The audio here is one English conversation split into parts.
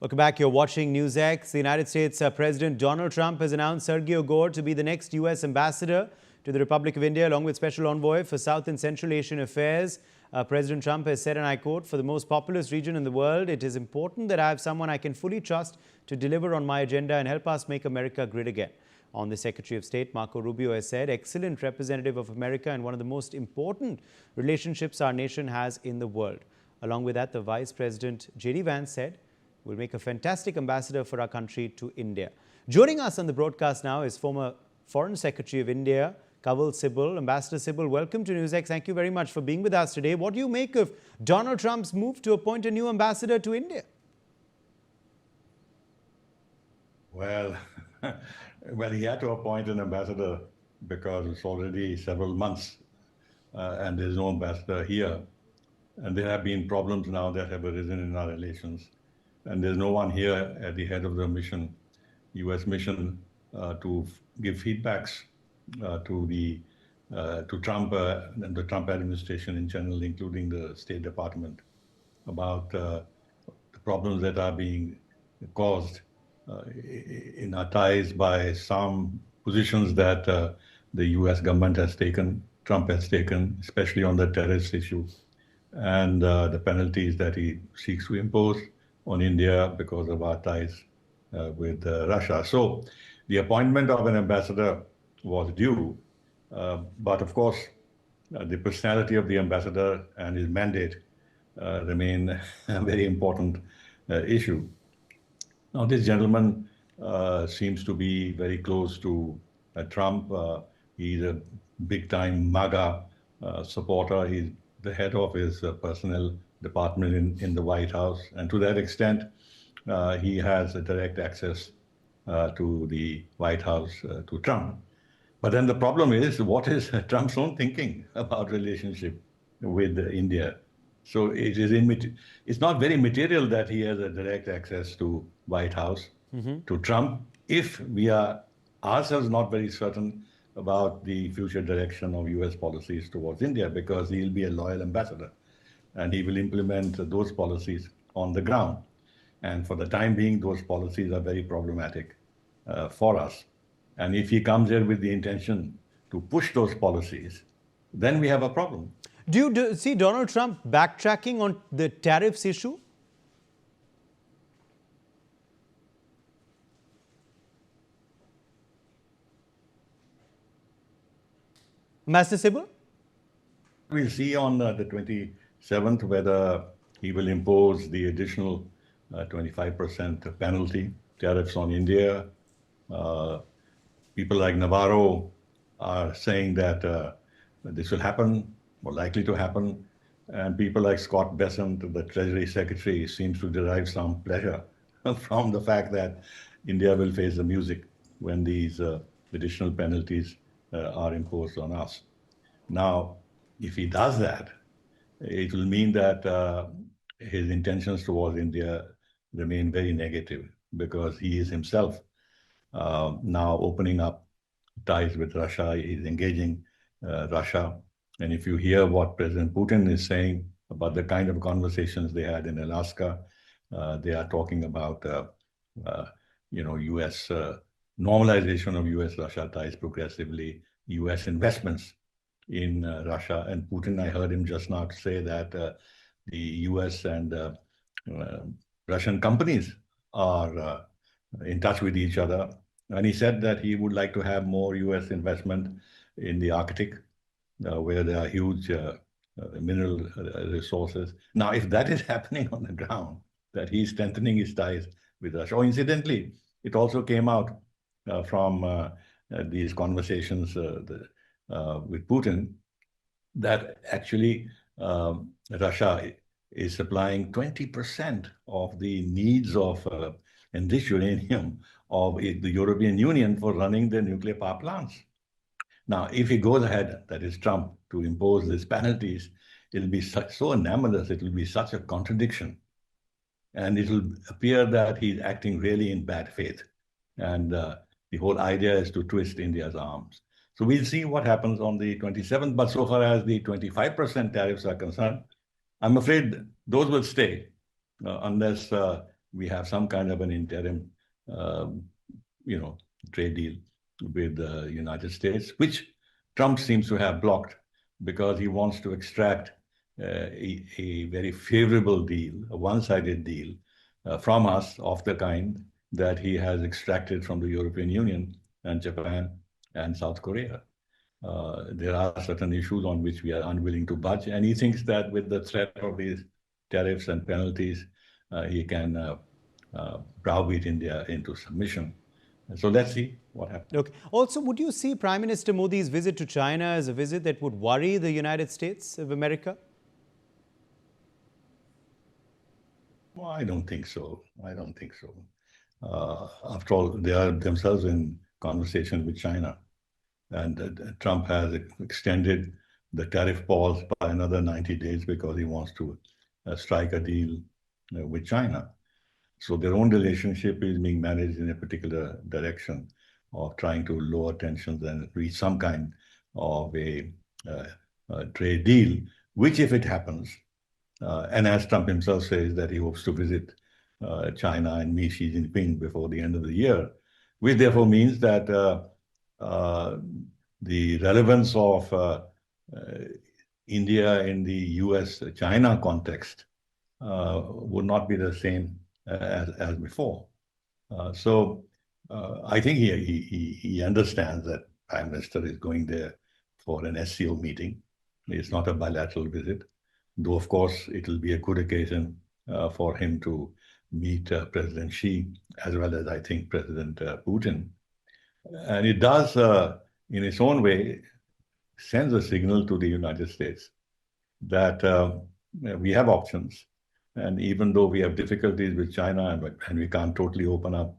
Welcome back. You're watching NewsX. The United States President Donald Trump has announced Sergio Gor to be the next U.S. ambassador to the Republic of India, along with Special Envoy for South and Central Asian Affairs. President Trump has said, and I quote, "For the most populous region in the world, it is important that I have someone I can fully trust to deliver on my agenda and help us make America great again." On the Secretary of State, Marco Rubio has said, "Excellent representative of America and one of the most important relationships our nation has in the world." Along with that, the Vice President J.D. Vance said, "We'll make a fantastic ambassador for our country to India." Joining us on the broadcast now is former Foreign Secretary of India, Kanwal Sibal. Ambassador Sibal, welcome to NewsX. Thank you very much for being with us today. What do you make of Donald Trump's move to appoint a new ambassador to India? Well, he had to appoint an ambassador because it's already several months and there's no ambassador here. And there have been problems now that have arisen in our relations. And there's no one here at the head of the mission, U.S. mission, to give feedbacks to Trump and the Trump administration in general, including the State Department, about the problems that are being caused in our ties by some positions that the U.S. government has taken, Trump has taken, especially on the tariffs issue, and the penalties that he seeks to impose on India because of our ties with Russia. So the appointment of an ambassador was due, but of course, the personality of the ambassador and his mandate remain a very important issue. Now, this gentleman seems to be very close to Trump. He's a big-time MAGA supporter. He's the head of his personnel department in the White House. And to that extent, he has a direct access to the White House, to Trump. But then the problem is, what is Trump's own thinking about relationship with India? So it's not very material that he has a direct access to White House, to Trump, if we are ourselves not very certain about the future direction of US policies towards India, because he'll be a loyal ambassador and he will implement those policies on the ground. And for the time being, those policies are very problematic for us. And if he comes here with the intention to push those policies, then we have a problem. Do you see Donald Trump backtracking on the tariffs issue? Master Sibal? We'll see on the 27th whether he will impose the additional 25% penalty tariffs on India. People like Navarro are saying that this will happen, more likely to happen. And people like Scott Bessent, the Treasury Secretary, seems to derive some pleasure from the fact that India will face the music when these additional penalties are imposed on us. Now, if he does that, it will mean that his intentions towards India remain very negative, because he is himself now opening up ties with Russia. He's engaging Russia. And if you hear what President Putin is saying about the kind of conversations they had in Alaska, they are talking about U.S. normalization of U.S.-Russia ties progressively, U.S. investments in Russia. And Putin, I heard him just now say that the U.S. and Russian companies are in touch with each other. And he said that he would like to have more U.S. investment in the Arctic, where there are huge mineral resources. Now, if that is happening on the ground, that he's strengthening his ties with Russia. Oh, incidentally, it also came out from these conversations with Putin that actually Russia is supplying 20% of the needs of enriched uranium of the European Union for running their nuclear power plants. Now, if he goes ahead, that is Trump, to impose these penalties, it'll be so anomalous, it will be such a contradiction. And it will appear that he's acting really in bad faith. And the whole idea is to twist India's arms. So we'll see what happens on the 27th. But so far as the 25% tariffs are concerned, I'm afraid those will stay unless we have some kind of an interim, um, trade deal with the United States, which Trump seems to have blocked because he wants to extract a very favorable deal, a one-sided deal from us of the kind that he has extracted from the European Union and Japan and South Korea. There are certain issues on which we are unwilling to budge, and he thinks that with the threat of these tariffs and penalties, he can browbeat India into submission. So let's see what happens. Okay. Also, would you see Prime Minister Modi's visit to China as a visit that would worry the United States of America? Well, I don't think so. After all, they are themselves in conversation with China. And Trump has extended the tariff pause by another 90 days because he wants to strike a deal with China. So their own relationship is being managed in a particular direction of trying to lower tensions and reach some kind of a trade deal, which if it happens, and as Trump himself says that he hopes to visit China and meet Xi Jinping before the end of the year, which therefore means that the relevance of India in the US-China context would not be the same as before. So I think he understands that Prime Minister is going there for an SCO meeting. It's not a bilateral visit, though of course it will be a good occasion for him to meet President Xi as well as I think President Putin. And it does, in its own way, sends a signal to the United States that we have options. And even though we have difficulties with China and we can't totally open up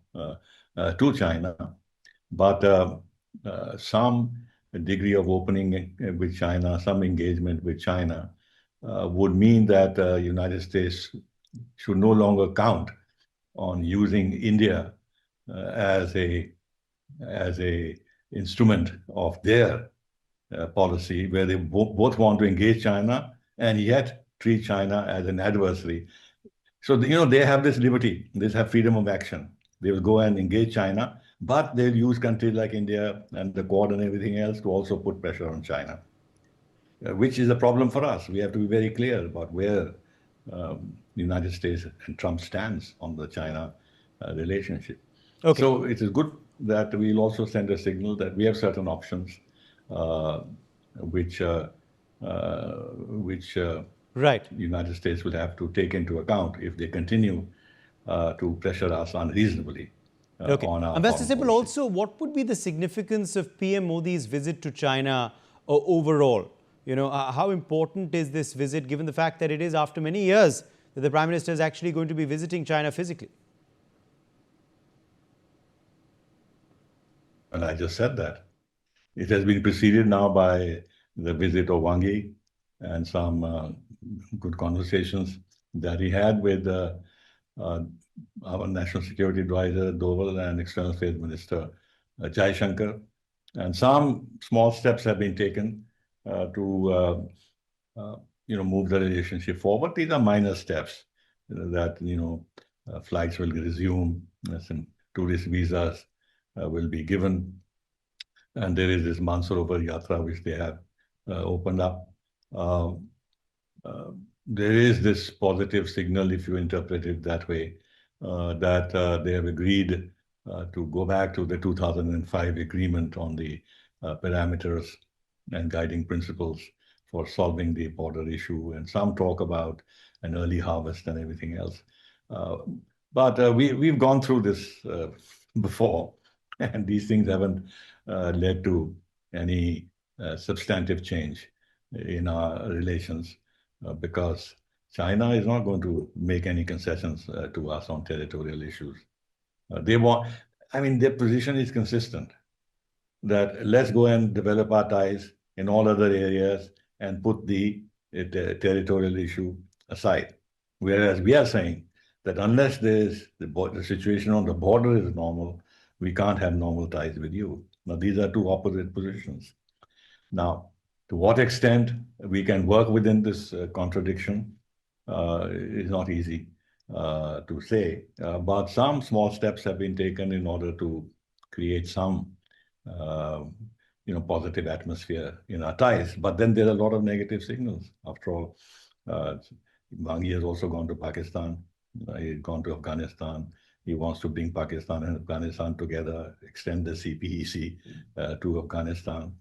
to China, but some degree of opening with China, some engagement with China would mean that the United States should no longer count on using India as a instrument of their policy, where they both want to engage China and yet treat China as an adversary. So, they have this liberty, they have freedom of action. They will go and engage China, but they'll use countries like India and the Quad and everything else to also put pressure on China, which is a problem for us. We have to be very clear about where the United States and Trump stands on the China relationship. Okay. So it is good that we'll also send a signal that we have certain options which Right. the United States will have to take into account if they continue to pressure us unreasonably on our Ambassador foreign Sibal, policy. also, what would be the significance of PM Modi's visit to China overall? How important is this visit, given the fact that it is after many years that the Prime Minister is actually going to be visiting China physically? And I just said that. It has been preceded now by the visit of Wang Yi and some good conversations that he had with our National Security Advisor, Doval, and External Affairs Minister, Jai Shankar. And some small steps have been taken to move the relationship forward. These are minor steps that, flights will resume, some tourist visas will be given. And there is this Mansarovar Yatra, which they have opened up. There is this positive signal, if you interpret it that way, that they have agreed to go back to the 2005 agreement on the parameters and guiding principles for solving the border issue, and some talk about an early harvest and everything else. But we've gone through this before, and these things haven't led to any substantive change in our relations because China is not going to make any concessions to us on territorial issues. Their position is consistent that let's go and develop our ties in all other areas and put the territorial issue aside. Whereas we are saying that unless the situation on the border is normal, we can't have normal ties with you. Now, these are two opposite positions. Now, to what extent we can work within this contradiction is not easy. to say, but some small steps have been taken in order to create some, positive atmosphere in our ties. But then there are a lot of negative signals. After all, Bangi has also gone to Pakistan. He's gone to Afghanistan. He wants to bring Pakistan and Afghanistan together, extend the CPEC to Afghanistan.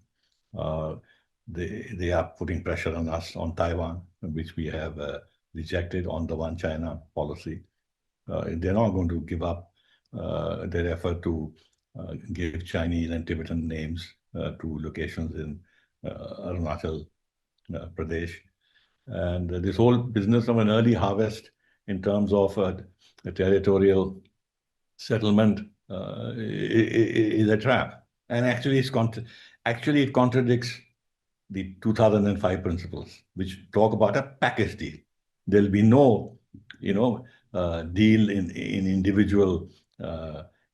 They are putting pressure on us on Taiwan, which we have rejected on the one China policy. They're not going to give up their effort to give Chinese and Tibetan names to locations in Arunachal Pradesh. And this whole business of an early harvest in terms of a territorial settlement is a trap. And actually, it contradicts the 2005 principles, which talk about a package deal. There'll be no, deal in individual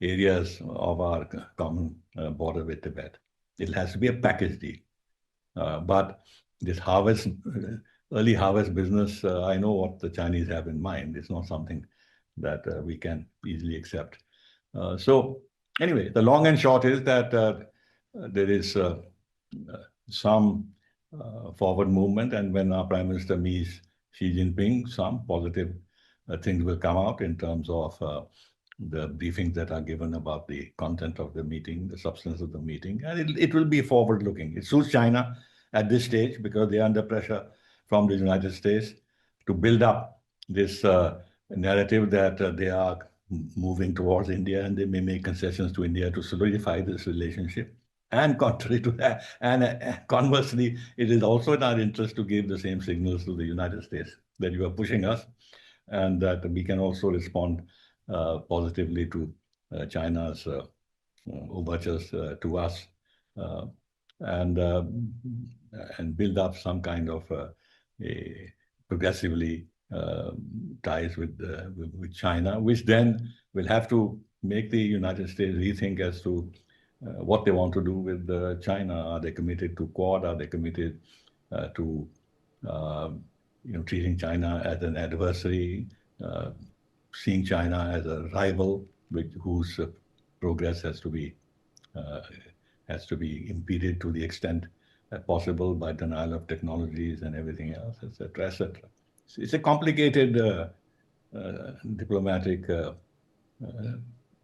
areas of our common border with Tibet. It has to be a package deal. But this early harvest business, I know what the Chinese have in mind. It's not something that we can easily accept. So anyway, the long and short is that there is some forward movement, and when our Prime Minister meets Xi Jinping, some positive things will come out in terms of the briefings that are given about the content of the meeting, the substance of the meeting, and it will be forward-looking. It suits China at this stage because they are under pressure from the United States to build up this narrative that they are moving towards India, and they may make concessions to India to solidify this relationship. And contrary to that, and conversely, it is also in our interest to give the same signals to the United States that you are pushing us, and that we can also respond positively to China's overtures to us, and build up some kind of progressively ties with China, which then will have to make the United States rethink as to what they want to do with China. Are they committed to Quad? Are they committed to treating China as an adversary, seeing China as a rival, whose progress has to be impeded to the extent possible by denial of technologies and everything else, etc., etc. It's a complicated diplomatic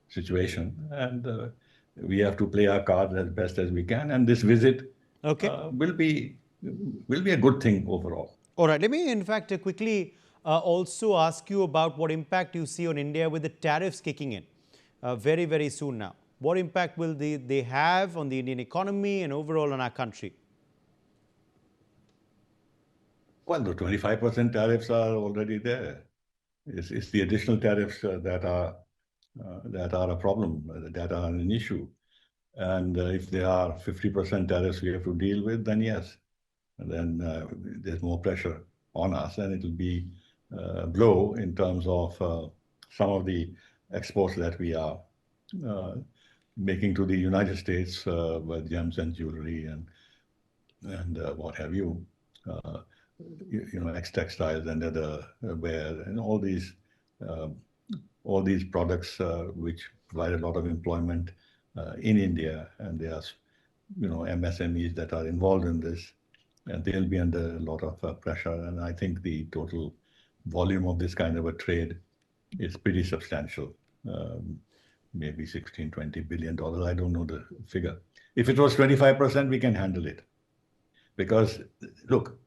situation, and we have to play our cards as best as we can. And this visit will be a good thing overall. All right. Let me, in fact, quickly also ask you about what impact you see on India with the tariffs kicking in very, very soon now. What impact will they have on the Indian economy and overall on our country? Well, the 25% tariffs are already there. It's the additional tariffs that are a problem, that are an issue. And if there are 50% tariffs we have to deal with, then yes, then there's more pressure on us, and it will be a blow in terms of some of the exports that we are making to the United States with gems and jewelry and what have you, ex-textiles and other wear, and all these products which provide a lot of employment in India, and there are MSMEs that are involved in this, and they'll be under a lot of pressure. And I think the total volume of this kind of a trade is pretty substantial, maybe $16-20 billion. I don't know the figure. If it was 25%, we can handle it, because look,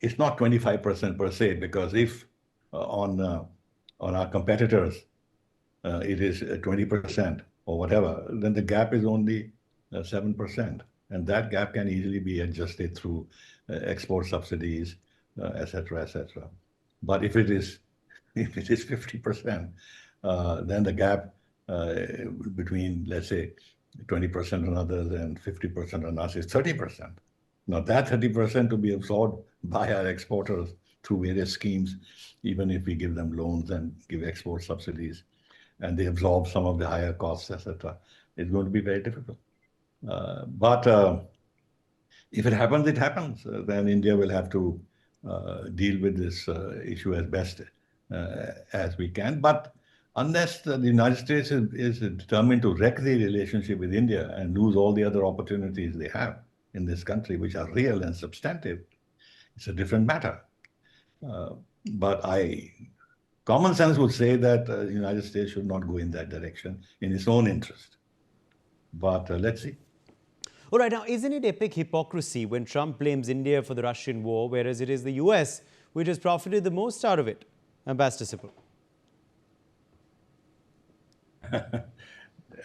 it's not 25% per se, because if on our competitors it is 20% or whatever, then the gap is only 7%, and that gap can easily be adjusted through export subsidies, etc., etc. But if it is 50%, then the gap between, let's say, 20% on others and 50% on us is 30%. Now that 30% to be absorbed by our exporters through various schemes, even if we give them loans and give export subsidies, and they absorb some of the higher costs, etc., it's going to be very difficult. But if it happens, it happens. Then India will have to deal with this issue as best as we can. But unless the United States is determined to wreck the relationship with India and lose all the other opportunities they have in this country, which are real and substantive, it's a different matter. But common sense would say that the United States should not go in that direction in its own interest. But let's see. All right, now, isn't it epic hypocrisy when Trump blames India for the Russian war, whereas it is the US which has profited the most out of it? Ambassador Sibal.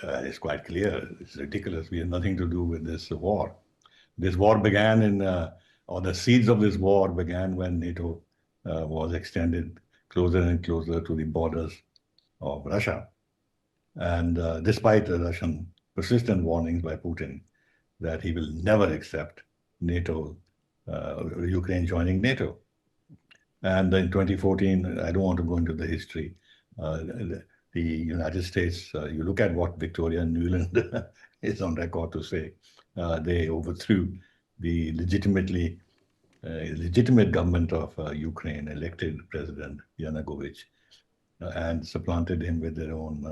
It's quite clear. It's ridiculous. We have nothing to do with this war. This war began or the seeds of this war began when NATO was extended closer and closer to the borders of Russia. And despite the Russian persistent warnings by Putin that he will never accept NATO, Ukraine joining NATO. And in 2014, I don't want to go into the history, the United States, you look at what Victoria Nuland is on record to say, they overthrew the legitimate government of Ukraine, elected President Yanukovych, and supplanted him with their own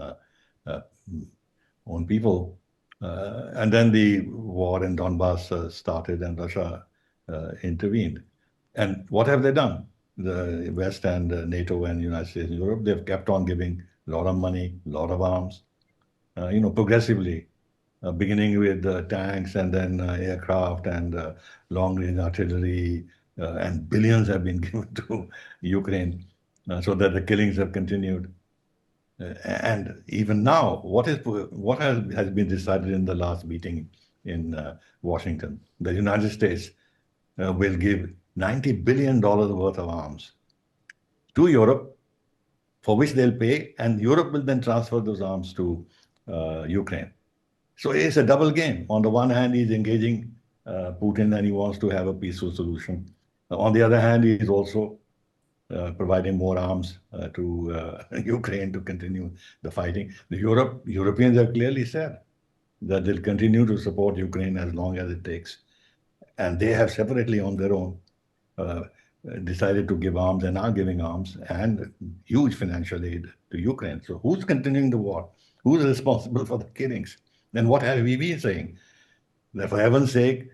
people. And then the war in Donbass started and Russia intervened. And what have they done? The West and NATO and United States and Europe, they've kept on giving a lot of money, a lot of arms, progressively, beginning with tanks and then aircraft and long-range artillery, and billions have been given to Ukraine so that the killings have continued. And even now, what has been decided in the last meeting in Washington? The United States will give $90 billion worth of arms to Europe, for which they'll pay, and Europe will then transfer those arms to Ukraine. So it's a double game. On the one hand, he's engaging Putin and he wants to have a peaceful solution. On the other hand, he's also providing more arms to Ukraine to continue the fighting. The Europeans have clearly said that they'll continue to support Ukraine as long as it takes. And they have separately on their own decided to give arms and are giving arms and huge financial aid to Ukraine. So who's continuing the war? Who's responsible for the killings? Then what have we been saying? That for heaven's sake,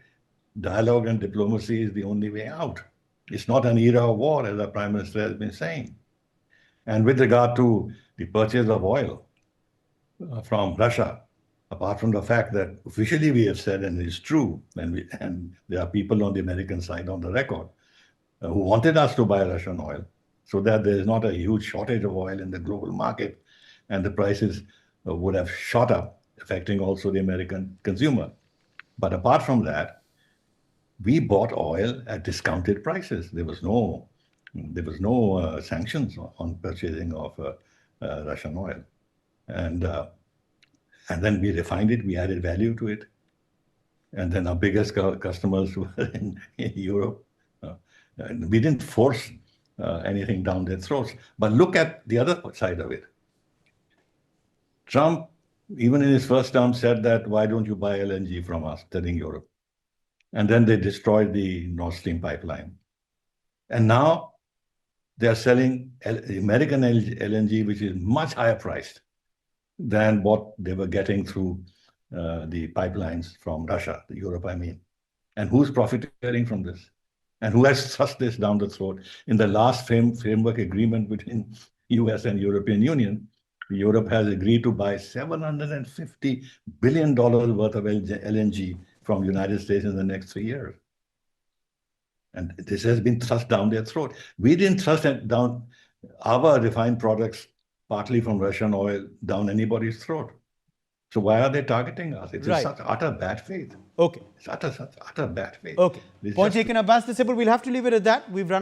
dialogue and diplomacy is the only way out. It's not an era of war, as our Prime Minister has been saying. And with regard to the purchase of oil from Russia, apart from the fact that officially we have said, and it's true, and there are people on the American side on the record who wanted us to buy Russian oil so that there is not a huge shortage of oil in the global market and the prices would have shot up, affecting also the American consumer. But apart from that, we bought oil at discounted prices. There was no sanctions on purchasing of Russian oil, and then we refined it. We added value to it, and then our biggest customers were in Europe. We didn't force anything down their throats. But look at the other side of it. Trump, even in his first term, said that, why don't you buy LNG from us, telling Europe? And then they destroyed the Nord Stream pipeline. And now they're selling American LNG, which is much higher priced than what they were getting through the pipelines from Russia, Europe, I mean. And who's profiteering from this? And who has thrust this down the throat? In the last framework agreement between US and European Union, Europe has agreed to buy $750 billion worth of LNG from the United States in the next 3 years. And this has been thrust down their throat. We didn't thrust down our refined products, partly from Russian oil, down anybody's throat. So why are they targeting us? It's such utter bad faith. Okay. It's utter bad faith. Okay. Point taken, Ambassador Sibal. We'll have to leave it at that. We've run